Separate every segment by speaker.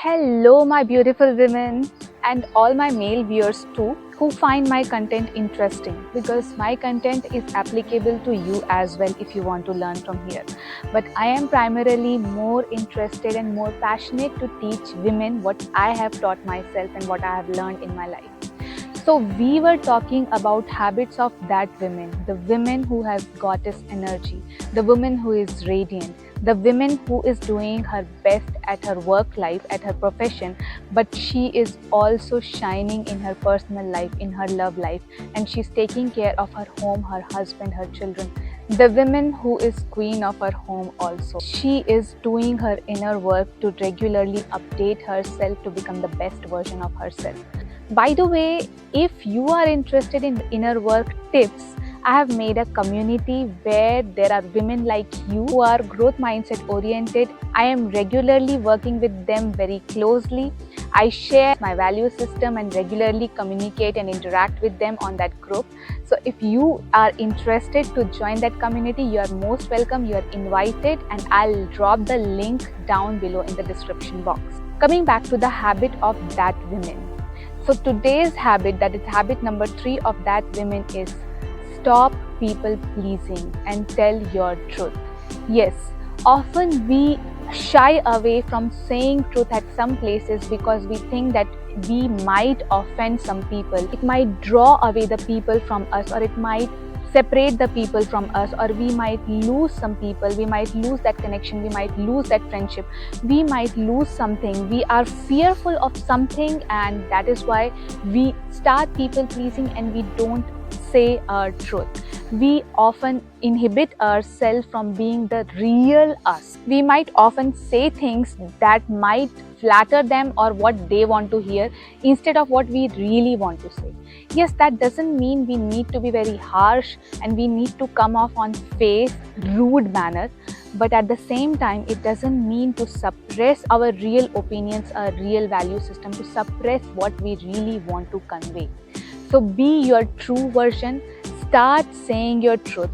Speaker 1: Hello, my beautiful women, and all my male viewers too, who find my content interesting, because my content is applicable to you as well if you want to learn from here. But I am primarily more interested and more passionate to teach women what I have taught myself and what I have learned in my life. So we were talking about habits of that women, the women who has goddess energy, the woman who is radiant, the woman who is doing her best at her work life, at her profession, but she is also shining in her personal life, in her love life, and she's taking care of her home, her husband, her children. The woman who is queen of her home also. She is doing her inner work to regularly update herself to become the best version of herself. By the way, if you are interested in inner work tips, I have made a community where there are women like you who are growth mindset oriented. I am regularly working with them very closely. I share my value system and regularly communicate and interact with them on that group. So if you are interested to join that community, you are most welcome, you are invited, and I'll drop the link down below in the description box. Coming back to the habit of that women. So today's habit, that is habit number 3 of that women, is stop people pleasing and tell your truth. Yes, often we shy away from saying truth at some places because we think that we might offend some people. It might draw away the people from us, or it might separate the people from us, or we might lose some people, we might lose that connection, we might lose that friendship, we might lose something. We are fearful of something, and that is why we start people pleasing and we don't say our truth. We often inhibit ourselves from being the real us. We might often say things that might flatter them or what they want to hear instead of what we really want to say. Yes, that doesn't mean we need to be very harsh and we need to come off on face rude manner, but at the same time it doesn't mean to suppress our real opinions, our real value system, to suppress what we really want to convey. So be your true version, start saying your truth.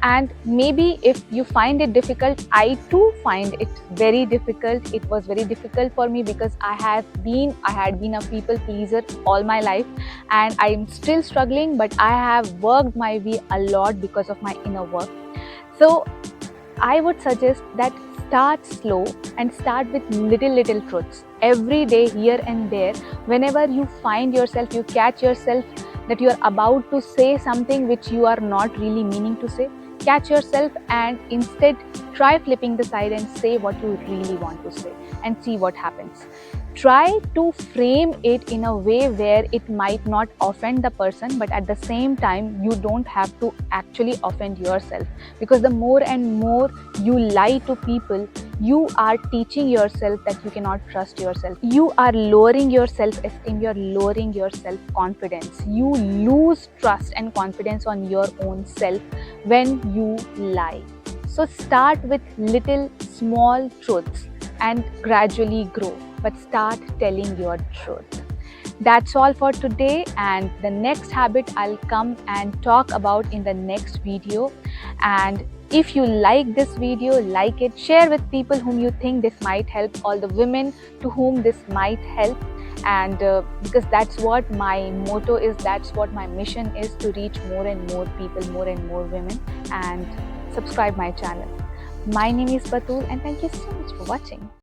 Speaker 1: And maybe if you find it difficult, I too find it very difficult. It was very difficult for me because I had been a people pleaser all my life, and I am still struggling, but I have worked my way a lot because of my inner work. So I would suggest that start slow and start with little truths every day, here and there. Whenever you find yourself, you catch yourself that you are about to say something which you are not really meaning to say, catch yourself and instead try flipping the side and say what you really want to say and see what happens. Try to frame it in a way where it might not offend the person, but at the same time you don't have to actually offend yourself, because the more and more you lie to people, you are teaching yourself that you cannot trust yourself. You are lowering your self-esteem, you're lowering your self-confidence. You lose trust and confidence on your own self when you lie. So start with little small truths and gradually grow, but start telling your truth. That's all for today, and the next habit I'll come and talk about in the next video. And if you like this video, like it, share with people whom you think this might help, all the women to whom this might help. And because that's what my motto is, that's what my mission is, to reach more and more people, more and more women. And subscribe my channel. My name is Batul, and thank you so much for watching.